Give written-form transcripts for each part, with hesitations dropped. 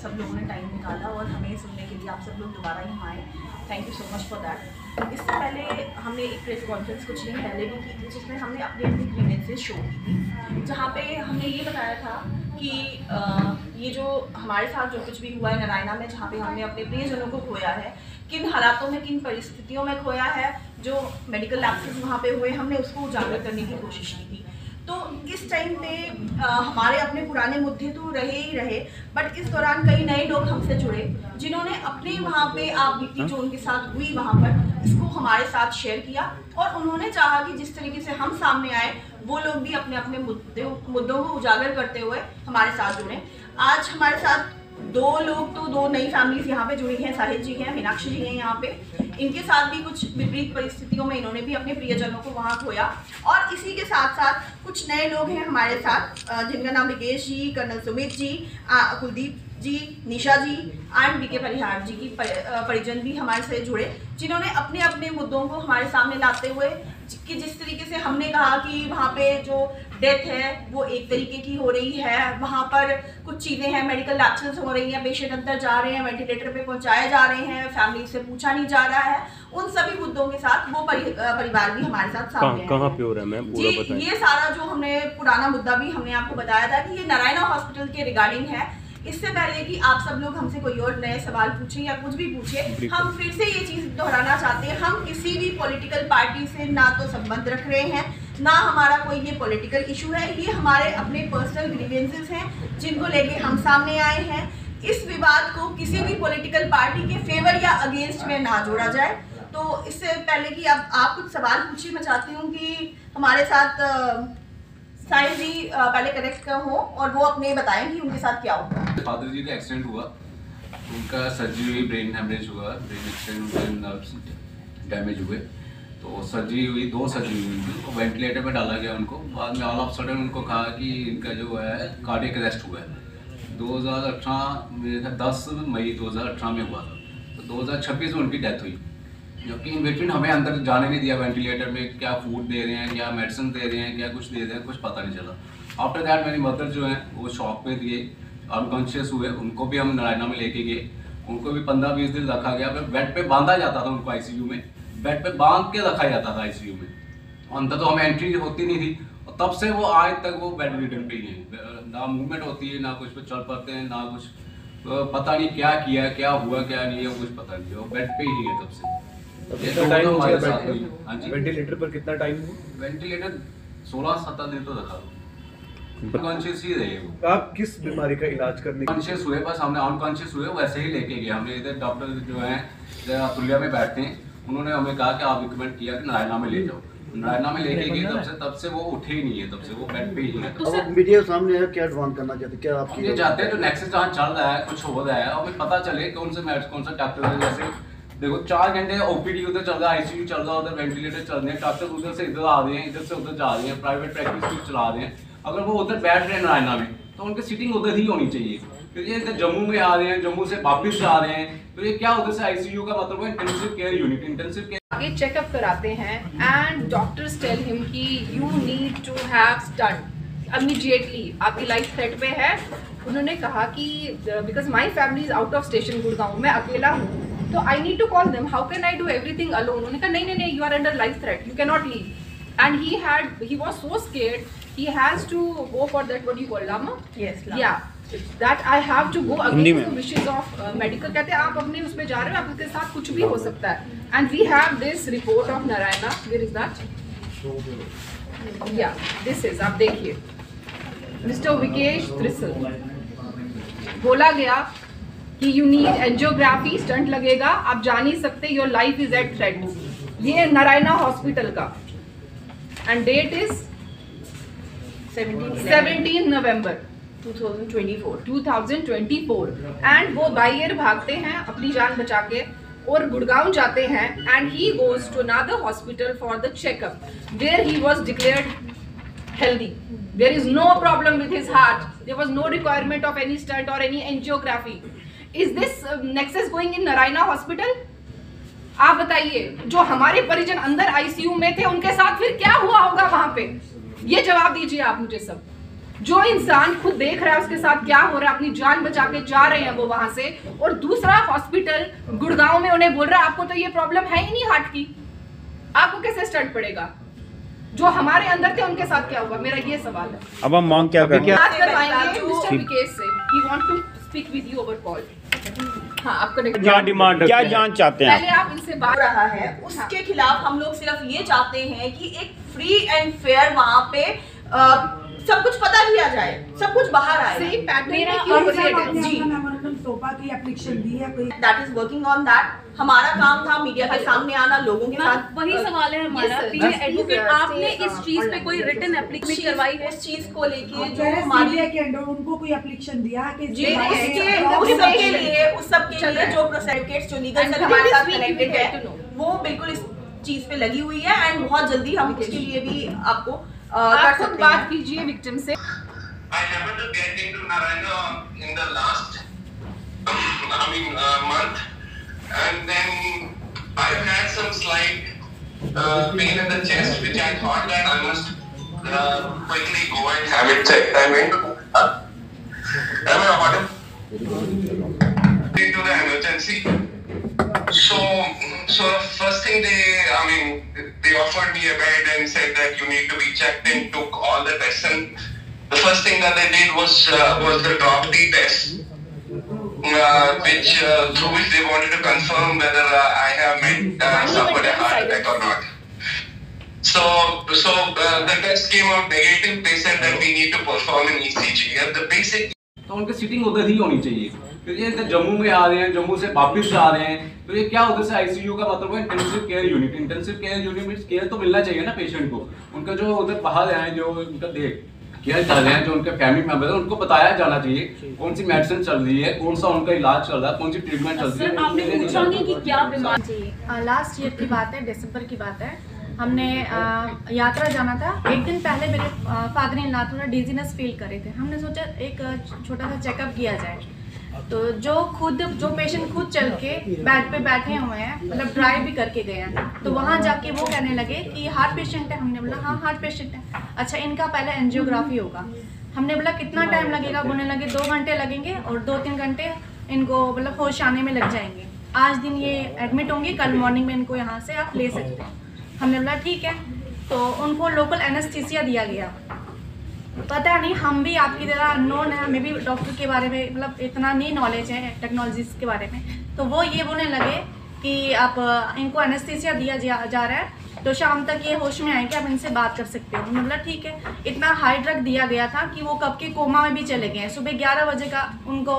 सब लोगों ने टाइम निकाला और हमें सुनने के लिए आप सब लोग दोबारा यहाँ आए। Thank you so much for that. इससे पहले हमने एक प्रेस कॉन्फ्रेंस कुछ दिन पहले भी की थी, जिसमें हमने अपनी अपनी ग्रीवेंसेस शो की थी, जहाँ पे हमने ये बताया था कि ये जो हमारे साथ जो कुछ भी हुआ है नारायणा में, जहाँ पे हमने अपने प्रियजनों को खोया है, किन हालातों में, किन परिस्थितियों में खोया है, जो मेडिकल लैप्सेस वहाँ पे हुए, हमने उसको उजागर करने की कोशिश की थी। तो इस टाइम पे हमारे अपने पुराने मुद्दे तो रहे ही रहे, बट इस दौरान कई नए लोग हमसे जुड़े, जिन्होंने अपने वहाँ पे आप बीती जो उनके साथ हुई वहाँ पर, इसको हमारे साथ शेयर किया और उन्होंने चाहा कि जिस तरीके से हम सामने आए, वो लोग भी अपने अपने मुद्दों को उजागर करते हुए हमारे साथ जुड़े। आज हमारे साथ दो नई फैमिलीज यहाँ पे जुड़ी हैं। साहिद जी हैं, मीनाक्षी जी हैं यहाँ पे। इनके साथ भी कुछ विपरीत परिस्थितियों में इन्होंने भी अपने प्रियजनों को वहाँ खोया, और इसी के साथ साथ कुछ नए लोग हैं हमारे साथ, जिनका नाम Vikesh ji, colonel Sumit ji, Kuldeep ji, Nisha ji and BK Parihar ji की परिजन भी हमारे से जुड़े, जिन्होंने अपने अपने मुद्दों को हमारे सामने लाते हुए, कि जिस तरीके से हमने कहा कि वहाँ पे जो डेथ है वो एक तरीके की हो रही है, वहाँ पर कुछ चीज़ें हैं, मेडिकल लैप्सेस हो रही हैं, पेशेंट अंदर जा रहे हैं, वेंटिलेटर पे पहुँचाए जा रहे हैं, फैमिली से पूछा नहीं जा रहा है, उन सभी मुद्दों के साथ वो परिवार भी हमारे साथ सामने है। कहाँ पे हो रहा है मैम, पूरा बताएं। ये सारा जो हमने पुराना मुद्दा भी हमने आपको बताया था कि ये नारायणा हॉस्पिटल के रिगार्डिंग है। इससे पहले कि आप सब लोग हमसे कोई और नए सवाल पूछें या कुछ भी पूछे, हम फिर से ये चीज़ दोहराना चाहते हैं, हम किसी भी पॉलिटिकल पार्टी से ना तो संबंध रख रहे हैं, ना हमारा कोई ये पॉलिटिकल इशू है। ये हमारे अपने पर्सनल ग्रीवेंसेस हैं, जिनको लेके हम सामने आए हैं। इस विवाद को किसी भी पॉलिटिकल पार्टी के फेवर या अगेंस्ट में ना जोड़ा जाए। तो इससे पहले कि अब आप कुछ सवाल पूछिए, मैं चाहती हूँ कि हमारे साथ साहिल जी पहले करेक्ट हो और वो अपने बताएं कि उनके साथ क्या हुआ। फादर जी का एक्सीडेंट हुआ, उनका सर्जरी हुई, ब्रेन हेमरेज हुआ, ब्रेन एक्सीडेंट, नर्व्स डैमेज हुए, तो सर्जरी हुई, 2 सर्जरी हुई थी, तो वेंटिलेटर पे डाला गया उनको। बाद में ऑल ऑफ सडन उनको कहा कि इनका जो है कार्डियक अरेस्ट हुआ है। 2018 में 10 मई 2018 में हुआ था, तो 2026 में उनकी डेथ हुई, जबकि इन बिटवीन हमें अंदर जाने नहीं दिया। वेंटिलेटर में क्या फूड दे रहे हैं, क्या मेडिसिन दे रहे हैं, क्या कुछ दे रहे हैं, कुछ पता नहीं चला। आफ्टर दैट मेरी मदर जो है वो शॉक में दिए, अनकॉन्शियस हुए, उनको भी हम नारायणा में लेके गए, उनको भी 15-20 दिन रखा गया। फिर बेड पे बांधा जाता था उनको, आईसीयू में बेड पे बांध के रखा जाता था आईसीयू में। अंदर तो हमें एंट्री होती नहीं थी, और तब से वो आज तक वो बेड रिटर्न पे ही है, ना मूवमेंट होती है, ना कुछ पे चल पाते हैं, ना कुछ, तो पता नहीं क्या किया, क्या हुआ, क्या नहीं है, कुछ पता नहीं, वो बेड पे ही है तब से। वेंटिलेटर पर कितना टाइम हुआ? वेंटिलेटर 16-17 दिन तो रखा, अनकॉन्शियस ही रहे वो। आप किस बीमारी का इलाज करने? कॉन्शियस हुए, बस हमने अनकॉन्शियस हुए वैसे ही लेके गए। हमने इधर डॉक्टर जो हैं अतुल्या में बैठते हैं, उन्होंने हमें कहा कि आप रिकमेंड किया कि नारायणा में ले जाओ। नारायणा में लेके गए, तब से वो उठे ही नहीं है, तब से वो बेड पे ही है। अब मीडिया सामने है, क्या एडवांस करना चाहते, क्या आप ये चाहते हैं जो नेक्सस जहाँ चल रहा है, कुछ हो रहा है, हमें पता चले कौन सा डॉक्टर है। जैसे देखो 4 घंटे ओपीडी उधर चल रहा है, आईसीयू चल रहा है, उधर वेंटिलेटर चल रहे हैं, डॉक्टर उधर से इधर आ रहे हैं, इधर से उधर जा रहे हैं, प्राइवेट प्रैक्टिस चला रहे हैं। अगर वो उधर बैठ रहे हैं नारायणा में, तो उनकी सीटिंग उधर ही होनी चाहिए। फिर ये इधर जम्मू में आ रहे हैं, जम्मू से वापस जा रहे हैं, तो ये क्या उधर से आईसीयू का मतलब है intensive care unit, intensive care. आगे चेकअप कराते हैं एंड डॉक्टर्स टेल हिम कि you need to have stent immediately, आपकी लाइफ थ्रेट पे है। उन्होंने कहा कि because my family is out of station Gurgaon, मैं अकेला हूँ, तो I need to call them, how can I do everything alone. उन्होंने कहा नहीं, you are under life threat, you can not leave. And he was so scared, he has to go for that, what do you call, lama? Yes, lama. Yeah, that I have to go against the wishes of medical. कहते हैं आप अपने उसमें जा रहे हो, आपके साथ कुछ भी हो सकता है। And we have this report of Narayana. Where is that? Yeah, this is, आप देखिए, Mr. विकेश त्रिसल, बोला गया कि you need angiography, स्टंट लगेगा, आप जा नहीं सकते, your life is at threat। ये नारायणा हॉस्पिटल का, and date is 17 November 2024 and वो बाहर भागते हैं अपनी जान बचा के और गुड़गांव जाते हैं and he goes to another hospital for the checkup where he was declared healthy. There is no problem with his heart. There was no requirement of any stunt or any angiography. Is this nexus going in Narayana Hospital? आप बताइए, जो हमारे परिजन अंदर ICU में थे उनके साथ फिर क्या हुआ होगा वहां पे, ये जवाब दीजिए आप मुझे सब। जो इंसान खुद देख रहा है उसके साथ क्या हो रहा है, अपनी जान बचा के जा रहे हैं वो वहां से, और दूसरा हॉस्पिटल गुड़गांव में उन्हें बोल रहा है आपको तो ये प्रॉब्लम है ही नहीं हार्ट की, आपको कैसे स्टंट पड़ेगा? जो हमारे अंदर थे उनके साथ क्या हुआ, मेरा ये सवाल है। अब हम मांग क्या करें? बात करवाएंगे मिस्टर विकेश से, he want to speak with you over call. हाँ, आपको क्या डिमांड, क्या जांच चाहते हैं? पहले आप इनसे बात रहा है उसके खिलाफ हम लोग सिर्फ ये चाहते हैं कि एक फ्री एंड फेयर वहाँ पे सब कुछ पता किया जाए, सब कुछ बाहर आए। सही पैटर्न मेरा में क्यों और create है? जी, सोपा की एप्लीकेशन दी है कोई? That is working on that. हमारा काम था मीडिया के सामने आना, लोगों के साथ। वही सवाल है हमारा, Yes, बीइंग sir. एडवोकेट, आपने इस चीज पे कोई रिटन एप्लीकेशन करवाई है? उस चीज को लेके जो जो हमारी के अंडर उनको कोई एप्लीकेशन दिया कि जी, नहीं, उस सब के लिए जो प्रोसेडिकेट्स जो लीगल And सेल हमारे साथ this week कनेक्टेड we है get to know. वो बिल्कुल इस चीज पे लगी हुई है एंड बहुत जल्दी हम उसके लिए भी आपको आप कर खुद सकते बात हैं। कीजिए विक्टिम से। I happened to get into Narayana in the last, month, and then I had some slight pain in the chest, which I thought that I must quickly go and have it checked. I went to, am I audible? Into the emergency. So first thing they offered me a bed and said that you need to be checked and took all the tests, and the first thing that they did was the drop D test, through which they wanted to confirm whether I have suffered a heart attack or not. So the test came out negative. They said that we need to perform an ECG. And the basic तो उनकी seating उधर ही होनी चाहिए। तो ये जम्मू में आ रहे हैं, जम्मू से वापस जा रहे हैं, तो ये क्या उधर से आईसीयू का मतलब है intensive care unit. Intensive care unit में केयर तो मिलना चाहिए ना पेशेंट को। उनका जो उधर बाहर हैं, जो उनका केयर कर रहे हैं, जो उनके फैमिली मेंबर है, उनको बताया जाना चाहिए कौन सी मेडिसिन चल रही है, कौन सा उनका इलाज चल रहा है, कौन सी ट्रीटमेंट चल रही है। सर, आपने पूछा नहीं कि क्या बीमारी? लास्ट ईयर की बात है, दिसंबर की बात है। हमने यात्रा जाना था। एक दिन पहले मेरे फादर इन लॉ थोड़ा डिजीनेस फील कर रहे थे। हमने सोचा एक छोटा सा चेकअप किया जाए। तो जो पेशेंट खुद चल के बेड पे बैठे हुए हैं, मतलब ड्राइव भी करके गए हैं, तो वहाँ जाके वो कहने लगे कि हार्ट पेशेंट है। हमने बोला हाँ हार्ट पेशेंट है। अच्छा, इनका पहले एंजियोग्राफी होगा। हमने बोला कितना टाइम लगेगा? बोलने लगे 2 घंटे लगेंगे और 2-3 घंटे इनको मतलब होश आने में लग जाएंगे। आज दिन ये एडमिट होंगे, कल मॉर्निंग में इनको यहाँ से आप ले सकते हैं। हमने बोला ठीक है। तो उनको लोकल एनेस्थीसिया दिया गया। पता नहीं, हम भी आपकी तरह अननोन है, हमें भी डॉक्टर के बारे में मतलब इतना नहीं नॉलेज है टेक्नोलॉजीज के बारे में। तो वो ये बोलने लगे कि आप इनको एनेस्थीसिया दिया जा रहा है, तो शाम तक ये होश में आएंगे, आप इनसे बात कर सकते हो। मतलब ठीक है। इतना हाई ड्रग दिया गया था कि वो कब के कोमा में भी चले गए हैं। सुबह 11 बजे का उनको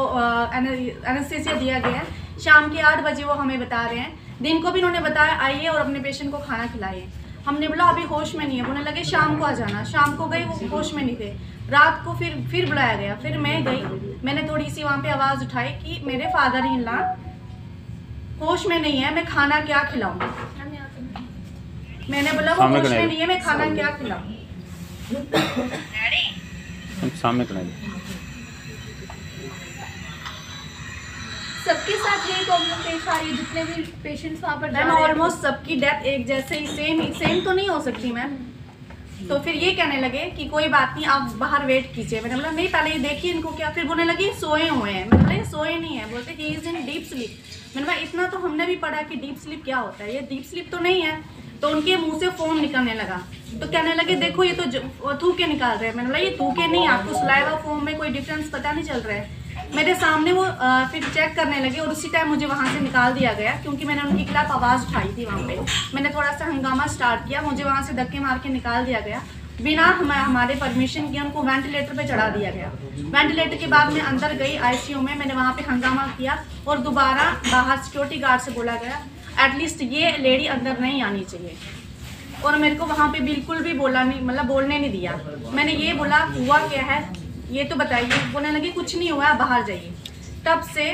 एनेस्थीसिया दिया गया है, शाम के 8 बजे वो हमें बता रहे हैं। दिन को भी उन्होंने बताया आइए और अपने पेशेंट को खाना खिलाइए। हमने बोला अभी होश में नहीं है। बोलने लगे शाम को आ जाना। शाम को गए, वो होश में नहीं थे। रात को फिर बुलाया गया। फिर मैं गई, मैंने थोड़ी सी वहाँ पे आवाज़ उठाई कि मेरे फादर इन लॉ होश में नहीं है, मैं खाना क्या खिलाऊँ। मैंने बोला वो होश में नहीं है, मैं खाना क्या खिलाऊँ। सामने खड़े सबके साथ यही प्रॉब्लम पेश आ रही है, जितने भी पेशेंट्स वहाँ पर मैम ऑलमोस्ट सबकी डेथ एक जैसे ही सेम तो नहीं हो सकती मैम। तो फिर ये कहने लगे कि कोई बात नहीं, आप बाहर वेट कीजिए। मैंने बोला नहीं, पहले ये देखिए इनको क्या। फिर बोलने लगे सोए हुए हैं। मैंने बोला सोए नहीं है। बोलते he is in deep sleep. मैंने बोला इतना तो हमने भी पढ़ा कि डीप स्लीप क्या होता है, ये डीप स्लीप तो नहीं है। तो उनके मुंह से फोम निकलने लगा। तो कहने लगे देखो ये तो थूके निकाल रहे हैं। मैंने बोला ये थूके नहीं, आपको सलाइवा फोम में कोई डिफरेंस पता नहीं चल रहा है। मेरे सामने वो फिर चेक करने लगे और उसी टाइम मुझे वहाँ से निकाल दिया गया, क्योंकि मैंने उनके खिलाफ आवाज़ उठाई थी वहाँ पे। मैंने थोड़ा सा हंगामा स्टार्ट किया, मुझे वहाँ से धक्के मार के निकाल दिया गया। बिना हमारे परमिशन के उनको वेंटिलेटर पे चढ़ा दिया गया। वेंटिलेटर के बाद मैं अंदर गई आईसीयू में। मैंने वहाँ पे हंगामा किया और दोबारा बाहर सिक्योरिटी गार्ड से बोला गया एटलीस्ट ये लेडी अंदर नहीं आनी चाहिए। और मेरे को वहाँ पे बिल्कुल भी बोलने नहीं दिया। मैंने ये बोला हुआ क्या है ये तो बताइए। बोलने लगे कुछ नहीं हुआ, बाहर जाइए। तब से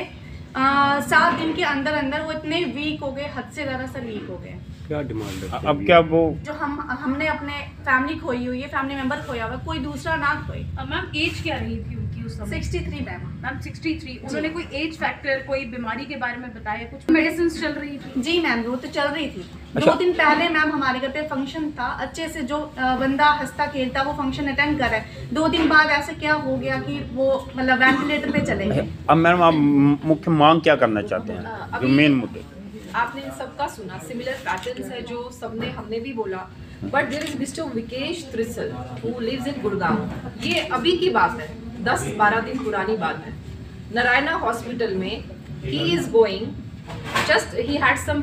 7 दिन के अंदर अंदर वो इतने वीक हो गए, हद से ज़्यादा सर वीक हो गए। क्या डिमांड है? अब क्या वो जो हमने अपने फैमिली खोई हुई है, फैमिली मेंबर खोया हुआ, कोई दूसरा ना खोए। मैम एज क्या रही थी उनकी उस समय? 63 मैम। मैम 63। उन्होंने कोई एज फैक्टर, कोई बीमारी के बारे में बताया? कुछ मेडिसिन चल रही थी? जी मैम, वो तो चल रही थी। अच्छा। 2 दिन पहले मैम हमारे घर पे फंक्शन था, अच्छे से जो बंदा हंसता खेलता वो फंक्शन अटेंड कर रहा है, 2 दिन बाद ऐसे क्या हो गया कि वो मतलब वेंटिलेटर पे चले गए। अब मैडम आप मुख्य मांग क्या करना चाहते हैं, जो अभी मेन मुद्दे? आपने सबका सुना, सिमिलर पैटर्न्स है जो सबने, हमने भी बोला। But there is mister Vikesh Trisal who lives in Gurgaon. ये अभी की बात है, 10-12 दिन पुरानी बात है। नारायणा हॉस्पिटल में he is going, just he had some